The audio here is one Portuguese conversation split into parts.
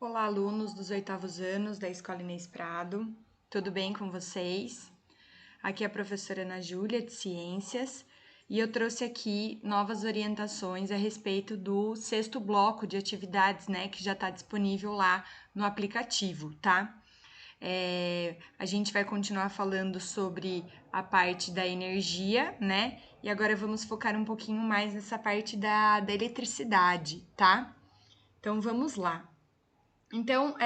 Olá, alunos dos 8º anos da Escola Inês Prado, tudo bem com vocês? Aqui é a professora Ana Júlia, de Ciências, e eu trouxe aqui novas orientações a respeito do 6º bloco de atividades, né, que já está disponível lá no aplicativo, tá? A gente vai continuar falando sobre a parte da energia, né? E agora vamos focar um pouquinho mais nessa parte da eletricidade, tá? Então, vamos lá. Então,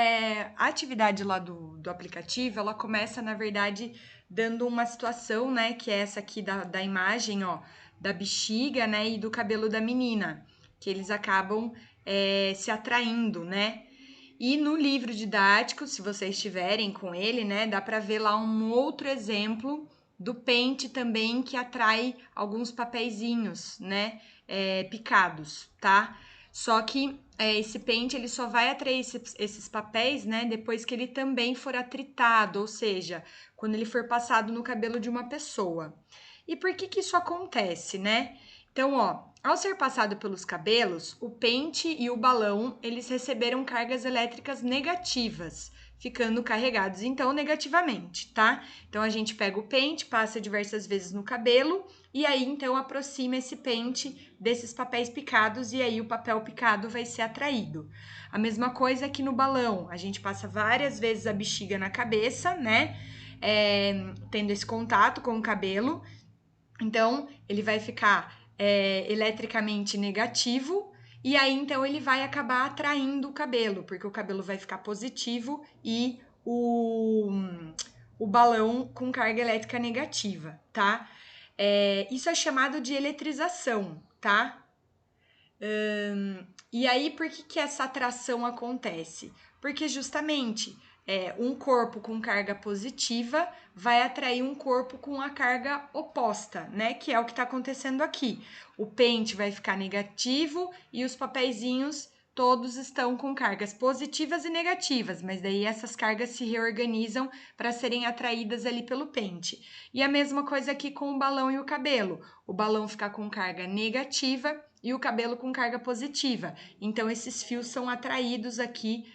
a atividade lá do aplicativo, ela começa, na verdade, dando uma situação, né, que é essa aqui da imagem, ó, da bexiga, né, e do cabelo da menina, que eles acabam se atraindo, né? E no livro didático, se vocês estiverem com ele, né, dá para ver lá um outro exemplo do pente também que atrai alguns papeizinhos, né, picados, tá? Só que esse pente ele só vai atrair esses papéis, né, depois que ele também for atritado, ou seja, quando ele for passado no cabelo de uma pessoa. E por que isso acontece, né? Então, ó, ao ser passado pelos cabelos, o pente e o balão, eles receberam cargas elétricas negativas, ficando carregados então negativamente, tá? Então a gente pega o pente, passa diversas vezes no cabelo e aí então aproxima esse pente desses papéis picados e aí o papel picado vai ser atraído. A mesma coisa aqui no balão, a gente passa várias vezes a bexiga na cabeça, né? Tendo esse contato com o cabelo, então ele vai ficar eletricamente negativo e aí então ele vai acabar atraindo o cabelo, porque o cabelo vai ficar positivo e o balão com carga elétrica negativa, tá? Isso é chamado de eletrização, tá? E aí, por que essa atração acontece? Porque justamente um corpo com carga positiva vai atrair um corpo com a carga oposta, né? Que é o que está acontecendo aqui. O pente vai ficar negativo e os papeizinhos todos estão com cargas positivas e negativas, mas daí essas cargas se reorganizam para serem atraídas ali pelo pente. E a mesma coisa aqui com o balão e o cabelo. O balão fica com carga negativa e o cabelo com carga positiva. Então, esses fios são atraídos aqui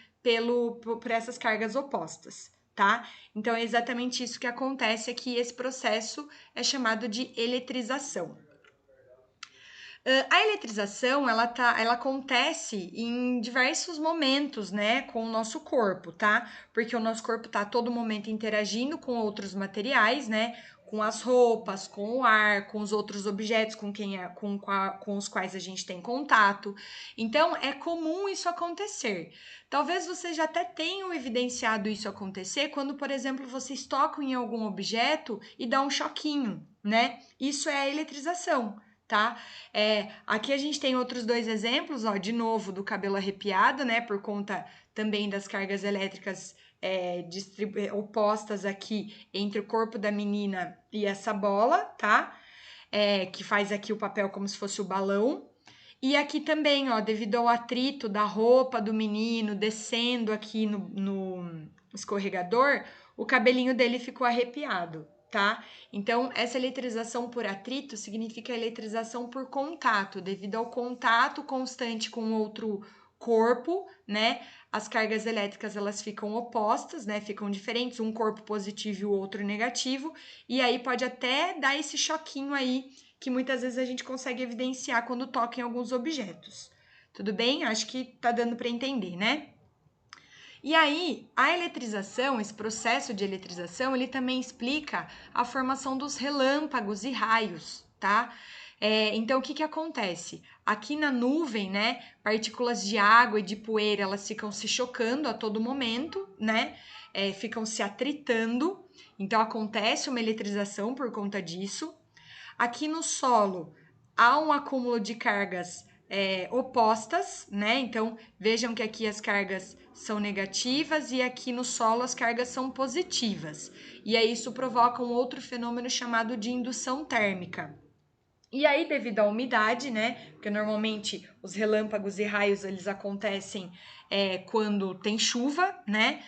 por essas cargas opostas, tá? Então, é exatamente isso que acontece aqui. Esse processo é chamado de eletrização. A eletrização, ela acontece em diversos momentos, né, com o nosso corpo, tá? Porque o nosso corpo tá a todo momento interagindo com outros materiais, né? Com as roupas, com o ar, com os outros objetos com os quais a gente tem contato. Então, é comum isso acontecer. Talvez vocês já até tenham evidenciado isso acontecer quando, por exemplo, vocês tocam em algum objeto e dá um choquinho, né? Isso é a eletrização, tá? Aqui a gente tem outros dois exemplos, ó, de novo, do cabelo arrepiado, né? Por conta também das cargas elétricas opostas aqui entre o corpo da menina e essa bola, tá? Que faz aqui o papel como se fosse o balão. E aqui também, ó, devido ao atrito da roupa do menino descendo aqui no escorregador, o cabelinho dele ficou arrepiado, tá? Então, essa eletrização por atrito significa eletrização por contato, devido ao contato constante com outro corpo, né? As cargas elétricas elas ficam opostas, né? Ficam diferentes, um corpo positivo e o outro negativo, e aí pode até dar esse choquinho aí que muitas vezes a gente consegue evidenciar quando toca em alguns objetos. Tudo bem? Acho que tá dando para entender, né? E aí, a eletrização, esse processo de eletrização, ele também explica a formação dos relâmpagos e raios, tá? Então, o que acontece? Aqui na nuvem, né, partículas de água e de poeira, elas ficam se chocando a todo momento, né? Ficam se atritando. Então, acontece uma eletrização por conta disso. Aqui no solo, há um acúmulo de cargas opostas, né? Então, vejam que aqui as cargas são negativas e aqui no solo as cargas são positivas. E aí isso provoca um outro fenômeno chamado de indução térmica. E aí, devido à umidade, né? Porque normalmente os relâmpagos e raios eles acontecem quando tem chuva, né?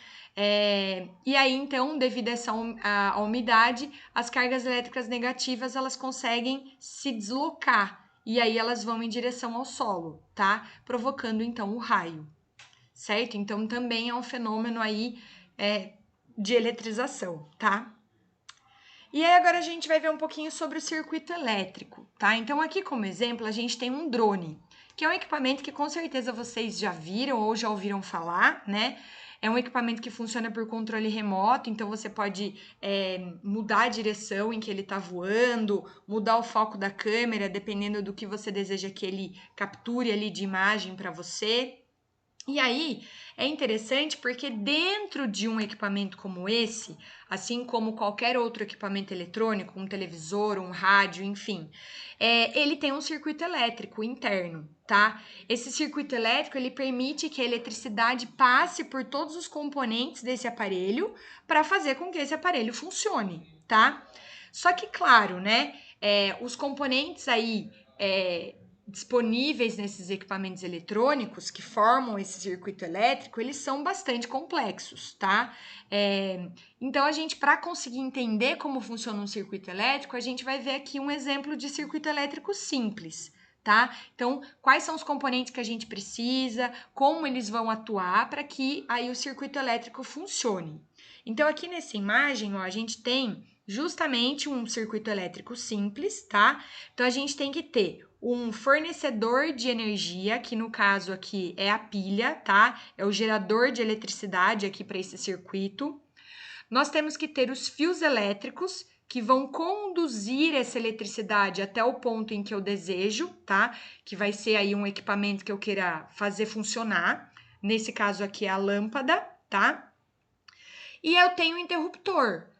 E aí, então, devido a essa a umidade, as cargas elétricas negativas elas conseguem se deslocar e aí elas vão em direção ao solo, tá? Provocando então o raio, certo? Então, também é um fenômeno aí de eletrização, tá? E aí, agora a gente vai ver um pouquinho sobre o circuito elétrico, tá? Então, aqui como exemplo, a gente tem um drone, que é um equipamento que com certeza vocês já viram ou já ouviram falar, né? É um equipamento que funciona por controle remoto, então você pode mudar a direção em que ele está voando, mudar o foco da câmera, dependendo do que você deseja que ele capture ali de imagem para você. E aí é interessante porque dentro de um equipamento como esse, assim como qualquer outro equipamento eletrônico, um televisor, um rádio, enfim, ele tem um circuito elétrico interno, tá? Esse circuito elétrico ele permite que a eletricidade passe por todos os componentes desse aparelho para fazer com que esse aparelho funcione, tá? Só que, claro, né? Os componentes aí disponíveis nesses equipamentos eletrônicos que formam esse circuito elétrico, eles são bastante complexos, tá? Então, a gente, para conseguir entender como funciona um circuito elétrico, a gente vai ver aqui um exemplo de circuito elétrico simples, tá? Então, quais são os componentes que a gente precisa, como eles vão atuar para que aí o circuito elétrico funcione. Então, aqui nessa imagem, ó, a gente tem justamente um circuito elétrico simples, tá? Então, a gente tem que ter um fornecedor de energia, que no caso aqui é a pilha, tá? É o gerador de eletricidade aqui para esse circuito. Nós temos que ter os fios elétricos que vão conduzir essa eletricidade até o ponto em que eu desejo, tá? Que vai ser aí um equipamento que eu queira fazer funcionar. Nesse caso aqui é a lâmpada, tá? E eu tenho o interruptor.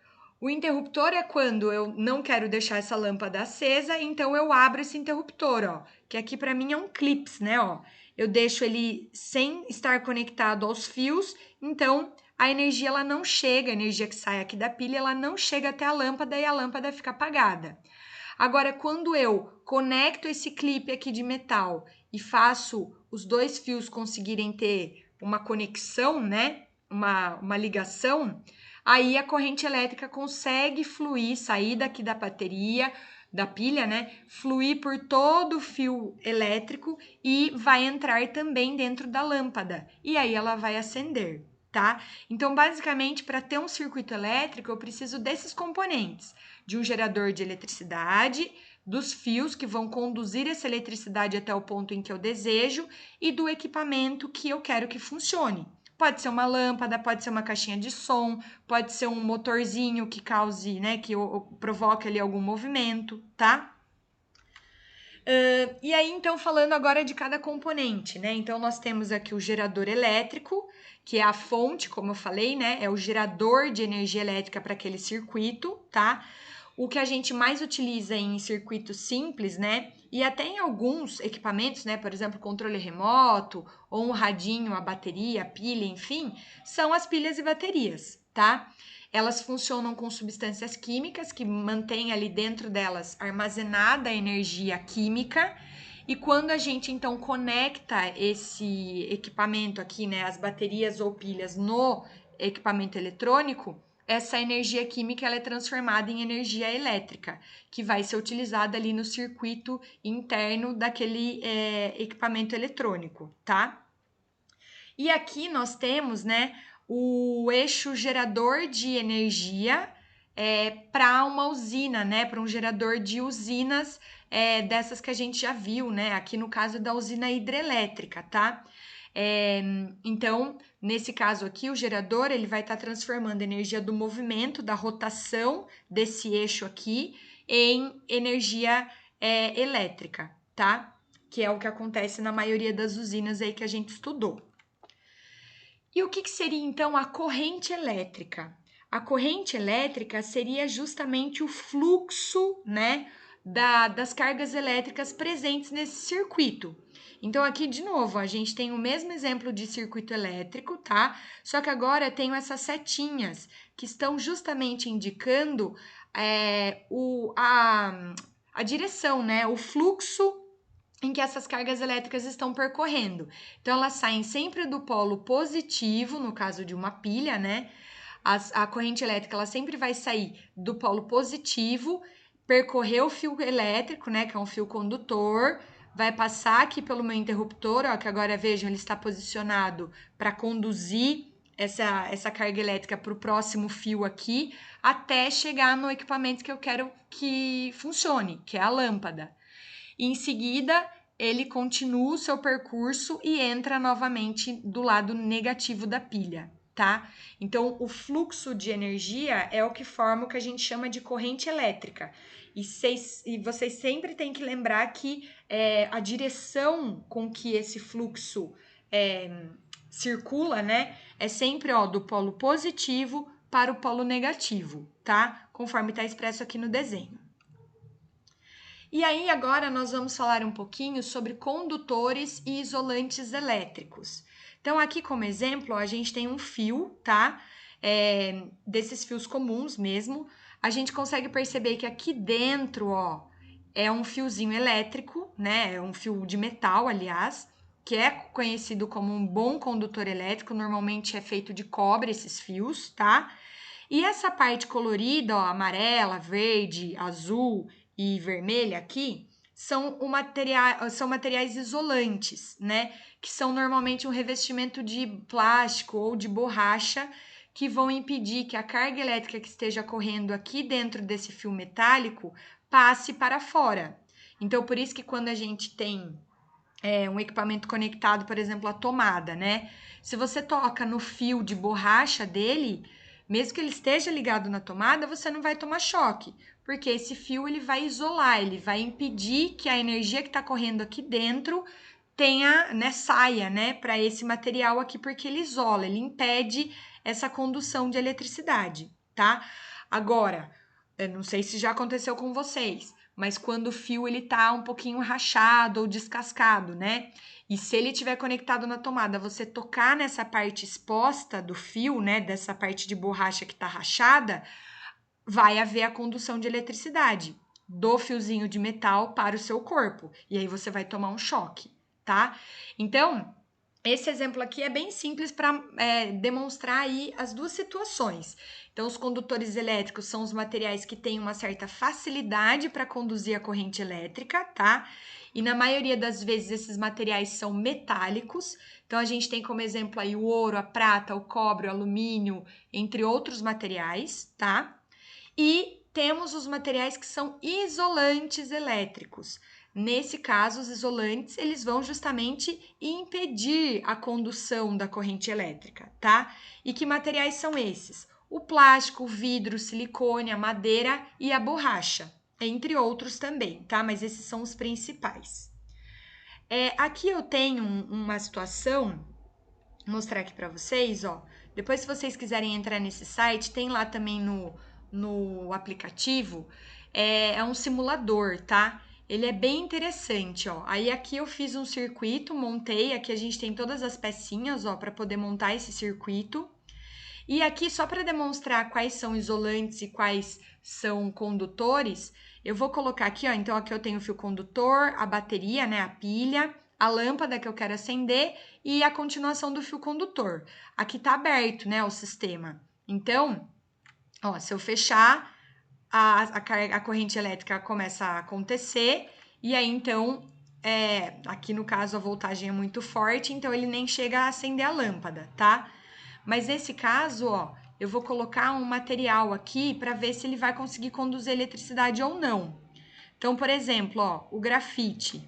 O interruptor é quando eu não quero deixar essa lâmpada acesa, então eu abro esse interruptor, ó, que aqui para mim é um clips, né, ó. Eu deixo ele sem estar conectado aos fios, então a energia ela não chega, a energia que sai aqui da pilha, ela não chega até a lâmpada e a lâmpada fica apagada. Agora, quando eu conecto esse clipe aqui de metal e faço os dois fios conseguirem ter uma conexão, né, uma ligação, aí a corrente elétrica consegue fluir, sair daqui da bateria, da pilha, né? Fluir por todo o fio elétrico e vai entrar também dentro da lâmpada. E aí ela vai acender, tá? Então, basicamente, para ter um circuito elétrico, eu preciso desses componentes: de um gerador de eletricidade, dos fios que vão conduzir essa eletricidade até o ponto em que eu desejo e do equipamento que eu quero que funcione. Pode ser uma lâmpada, pode ser uma caixinha de som, pode ser um motorzinho que cause, né, que provoque ali algum movimento, tá? E aí, então, falando agora de cada componente, né? Então, nós temos aqui o gerador elétrico, que é a fonte, como eu falei, né? É o gerador de energia elétrica para aquele circuito, tá? O que a gente mais utiliza em circuitos simples, né? E até em alguns equipamentos, né? Por exemplo, controle remoto, ou um radinho, a bateria, a pilha, enfim, são as pilhas e baterias, tá? Elas funcionam com substâncias químicas que mantêm ali dentro delas armazenada a energia química. E quando a gente então conecta esse equipamento aqui, né, as baterias ou pilhas no equipamento eletrônico, essa energia química ela é transformada em energia elétrica, que vai ser utilizada ali no circuito interno daquele equipamento eletrônico, tá? E aqui nós temos, né, o eixo gerador de energia para uma usina, né, para um gerador de usinas dessas que a gente já viu, né, aqui no caso da usina hidrelétrica, tá? Então, nesse caso aqui, o gerador ele vai estar transformando a energia do movimento, da rotação desse eixo aqui, em energia elétrica, tá? Que é o que acontece na maioria das usinas aí que a gente estudou. E o que seria então a corrente elétrica? A corrente elétrica seria justamente o fluxo, né, das cargas elétricas presentes nesse circuito. Então, aqui de novo, a gente tem o mesmo exemplo de circuito elétrico, tá? Só que agora tenho essas setinhas que estão justamente indicando a direção, né? O fluxo em que essas cargas elétricas estão percorrendo. Então, elas saem sempre do polo positivo, no caso de uma pilha, né? A corrente elétrica ela sempre vai sair do polo positivo, percorrer o fio elétrico, né? Que é um fio condutor, vai passar aqui pelo meu interruptor, ó, que agora vejam, ele está posicionado para conduzir essa carga elétrica para o próximo fio aqui, até chegar no equipamento que eu quero que funcione, que é a lâmpada. E em seguida, ele continua o seu percurso e entra novamente do lado negativo da pilha, tá? Então, o fluxo de energia é o que forma o que a gente chama de corrente elétrica. E vocês sempre têm que lembrar que a direção com que esse fluxo circula, né, é sempre do polo positivo para o polo negativo, tá? Conforme está expresso aqui no desenho. E aí, agora nós vamos falar um pouquinho sobre condutores e isolantes elétricos. Então, aqui como exemplo, a gente tem um fio, tá? Desses fios comuns mesmo. A gente consegue perceber que aqui dentro, ó, é um fiozinho elétrico, né? É um fio de metal, aliás, que é conhecido como um bom condutor elétrico. Normalmente é feito de cobre esses fios, tá? E essa parte colorida, ó, amarela, verde, azul e vermelha aqui, são materiais isolantes, né? Que são normalmente um revestimento de plástico ou de borracha que vão impedir que a carga elétrica que esteja correndo aqui dentro desse fio metálico passe para fora. Então, por isso que quando a gente tem um equipamento conectado, por exemplo, à tomada, né? Se você toca no fio de borracha dele, mesmo que ele esteja ligado na tomada, você não vai tomar choque, porque esse fio ele vai isolar, ele vai impedir que a energia que está correndo aqui dentro saia, né, para esse material aqui, porque ele isola, ele impede essa condução de eletricidade, tá? Agora, eu não sei se já aconteceu com vocês, mas quando o fio ele tá um pouquinho rachado ou descascado, né? E se ele estiver conectado na tomada, você tocar nessa parte exposta do fio, né, dessa parte de borracha que tá rachada, vai haver a condução de eletricidade do fiozinho de metal para o seu corpo. E aí você vai tomar um choque, tá? Então, esse exemplo aqui é bem simples para demonstrar aí as duas situações. Então, os condutores elétricos são os materiais que têm uma certa facilidade para conduzir a corrente elétrica, tá? E na maioria das vezes esses materiais são metálicos. Então, a gente tem como exemplo aí o ouro, a prata, o cobre, o alumínio, entre outros materiais, tá? E temos os materiais que são isolantes elétricos. Nesse caso, os isolantes, eles vão justamente impedir a condução da corrente elétrica, tá? E que materiais são esses? O plástico, o vidro, o silicone, a madeira e a borracha, entre outros também, tá? Mas esses são os principais. Aqui eu tenho uma situação, vou mostrar aqui para vocês, ó. Depois, se vocês quiserem entrar nesse site, tem lá também no aplicativo, é um simulador, tá? Ele é bem interessante, ó. Aí aqui eu fiz um circuito, montei, aqui a gente tem todas as pecinhas, ó, para poder montar esse circuito. E aqui, só para demonstrar quais são isolantes e quais são condutores, eu vou colocar aqui, ó, então aqui eu tenho o fio condutor, a bateria, né, a pilha, a lâmpada que eu quero acender e a continuação do fio condutor. Aqui tá aberto, né, o sistema. Então, ó, se eu fechar, a corrente elétrica começa a acontecer e aí, então, aqui no caso a voltagem é muito forte, então ele nem chega a acender a lâmpada, tá? Mas nesse caso, ó, eu vou colocar um material aqui para ver se ele vai conseguir conduzir eletricidade ou não. Então, por exemplo, ó, o grafite.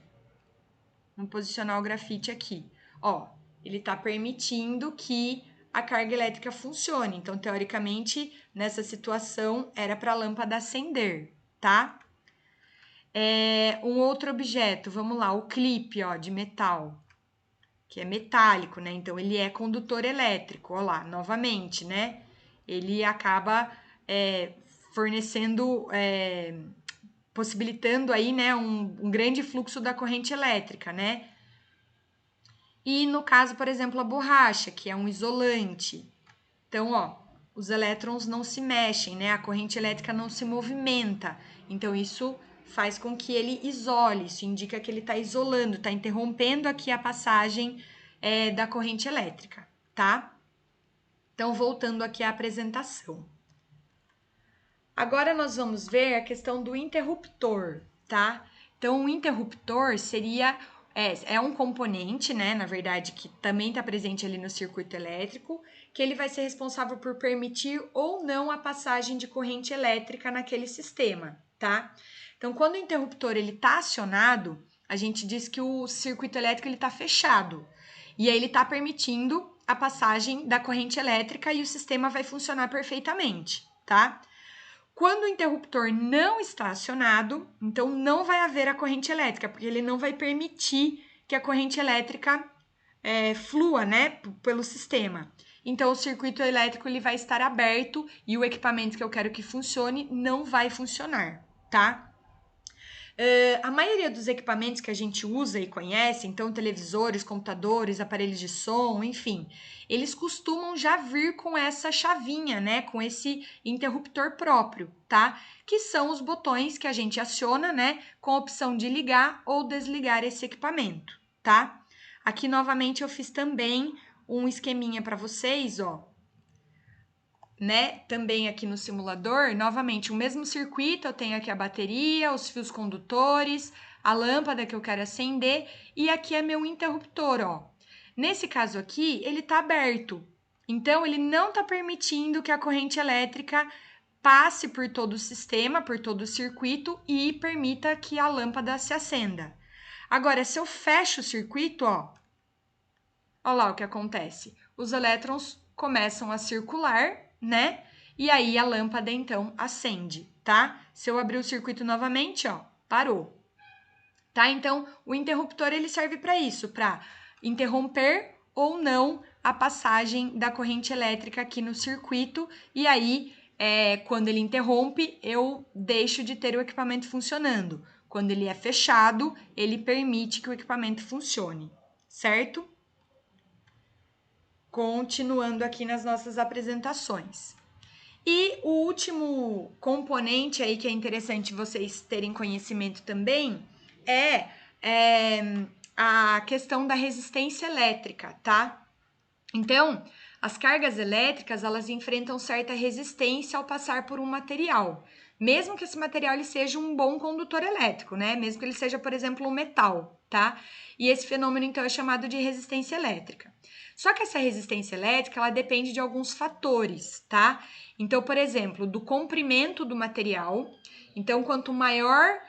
Vamos posicionar o grafite aqui. Ó, ele está permitindo que a carga elétrica funcione. Então, teoricamente, nessa situação, era para a lâmpada acender, tá? Um outro objeto, vamos lá, o clipe, ó, de metal, que é metálico, né? Então, ele é condutor elétrico, ó lá, novamente, né? Ele acaba fornecendo, possibilitando aí, né, um grande fluxo da corrente elétrica, né? E no caso, por exemplo, a borracha, que é um isolante. Então, ó, os elétrons não se mexem, né? A corrente elétrica não se movimenta. Então, isso faz com que ele isole, isso indica que ele está isolando, está interrompendo aqui a passagem da corrente elétrica, tá? Então, voltando aqui à apresentação. Agora nós vamos ver a questão do interruptor, tá? Então, o interruptor seria... É um componente, né, na verdade, que também está presente ali no circuito elétrico, que ele vai ser responsável por permitir ou não a passagem de corrente elétrica naquele sistema, tá? Então, quando o interruptor ele está acionado, a gente diz que o circuito elétrico ele está fechado, e aí ele está permitindo a passagem da corrente elétrica e o sistema vai funcionar perfeitamente, tá? Quando o interruptor não está acionado, então não vai haver a corrente elétrica, porque ele não vai permitir que a corrente elétrica flua, né, pelo sistema. Então, o circuito elétrico ele vai estar aberto e o equipamento que eu quero que funcione não vai funcionar, tá? A maioria dos equipamentos que a gente usa e conhece, então televisores, computadores, aparelhos de som, enfim, eles costumam já vir com essa chavinha, né, com esse interruptor próprio, tá? Que são os botões que a gente aciona, né, com a opção de ligar ou desligar esse equipamento, tá? Aqui novamente eu fiz também um esqueminha para vocês, ó. Né? Também aqui no simulador, novamente, o mesmo circuito, eu tenho aqui a bateria, os fios condutores, a lâmpada que eu quero acender e aqui é meu interruptor, ó. Nesse caso aqui, ele tá aberto, então ele não tá permitindo que a corrente elétrica passe por todo o sistema, por todo o circuito e permita que a lâmpada se acenda. Agora, se eu fecho o circuito, ó, olha lá o que acontece. Os elétrons começam a circular, né? E aí a lâmpada então acende, tá? Se eu abrir o circuito novamente, ó, parou. Tá? Então, o interruptor ele serve para isso, para interromper ou não a passagem da corrente elétrica aqui no circuito. E aí, quando ele interrompe, eu deixo de ter o equipamento funcionando. Quando ele é fechado, ele permite que o equipamento funcione, certo? Continuando aqui nas nossas apresentações. E o último componente aí que é interessante vocês terem conhecimento também é a questão da resistência elétrica, tá? Então, as cargas elétricas, elas enfrentam certa resistência ao passar por um material, mesmo que esse material ele seja um bom condutor elétrico, né? Mesmo que ele seja, por exemplo, um metal, tá? E esse fenômeno, então, é chamado de resistência elétrica. Só que essa resistência elétrica, ela depende de alguns fatores, tá? Então, por exemplo, do comprimento do material. Então, quanto maior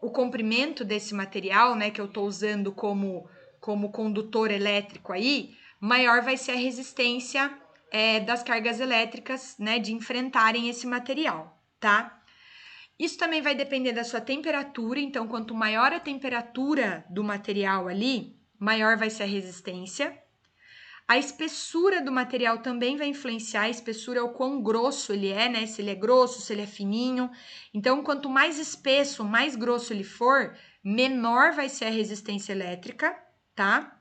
o comprimento desse material, né, que eu estou usando como condutor elétrico aí, maior vai ser a resistência das cargas elétricas, né, de enfrentarem esse material, tá? Isso também vai depender da sua temperatura, então quanto maior a temperatura do material ali, maior vai ser a resistência. A espessura do material também vai influenciar, a espessura é o quão grosso ele é, né? Se ele é grosso, se ele é fininho. Então, quanto mais espesso, mais grosso ele for, menor vai ser a resistência elétrica, tá?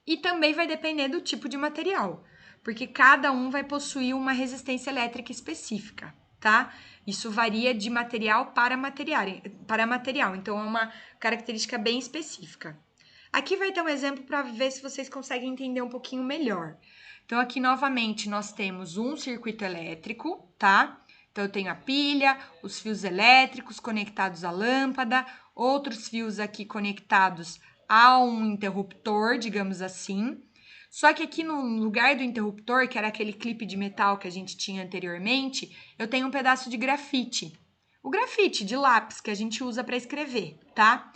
E também vai depender do tipo de material, porque cada um vai possuir uma resistência elétrica específica, tá? Isso varia de material para material, então é uma característica bem específica. Aqui vai ter um exemplo para ver se vocês conseguem entender um pouquinho melhor. Então, aqui novamente nós temos um circuito elétrico, tá? Então, eu tenho a pilha, os fios elétricos conectados à lâmpada, outros fios aqui conectados a um interruptor, digamos assim. Só que aqui no lugar do interruptor, que era aquele clipe de metal que a gente tinha anteriormente, eu tenho um pedaço de grafite. O grafite de lápis que a gente usa para escrever, tá?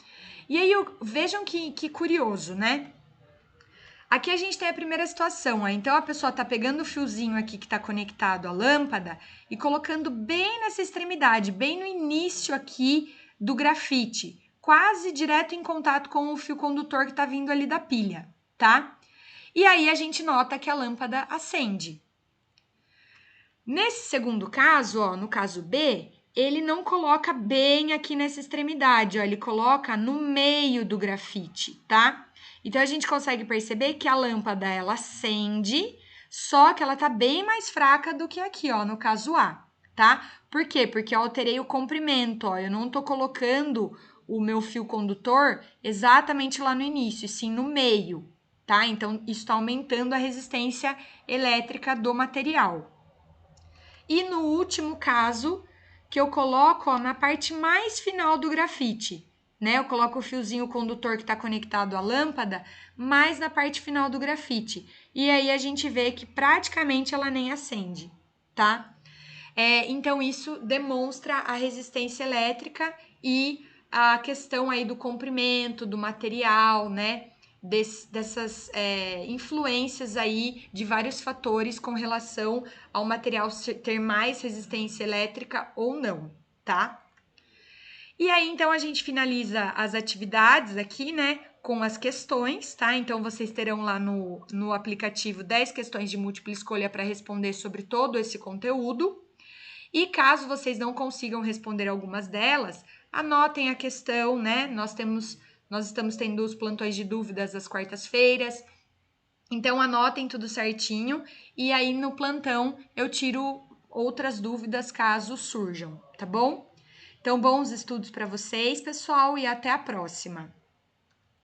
E aí, vejam que curioso, né? Aqui a gente tem a primeira situação, ó. Então a pessoa tá pegando o fiozinho aqui que tá conectado à lâmpada e colocando bem nessa extremidade, bem no início aqui do grafite, quase direto em contato com o fio condutor que tá vindo ali da pilha, tá? E aí a gente nota que a lâmpada acende. Nesse segundo caso, ó, no caso B, ele não coloca bem aqui nessa extremidade, ó, ele coloca no meio do grafite, tá? Então, a gente consegue perceber que a lâmpada, ela acende, só que ela tá bem mais fraca do que aqui, ó, no caso A, tá? Por quê? Porque eu alterei o comprimento, ó, eu não tô colocando o meu fio condutor exatamente lá no início, e sim no meio, tá? Então, isso tá aumentando a resistência elétrica do material. E no último caso, que eu coloco, ó, na parte mais final do grafite, né? Eu coloco o fiozinho condutor que está conectado à lâmpada, mais na parte final do grafite. E aí a gente vê que praticamente ela nem acende, tá? Então, isso demonstra a resistência elétrica e a questão aí do comprimento, do material, né? Dessas influências aí de vários fatores com relação ao material ter mais resistência elétrica ou não, tá? E aí, então, a gente finaliza as atividades aqui, né, com as questões, tá? Então, vocês terão lá no aplicativo 10 questões de múltipla escolha para responder sobre todo esse conteúdo. E caso vocês não consigam responder algumas delas, anotem a questão, né? Nós estamos tendo os plantões de dúvidas às quartas-feiras. Então anotem tudo certinho e aí no plantão eu tiro outras dúvidas caso surjam, tá bom? Então bons estudos para vocês, pessoal, e até a próxima.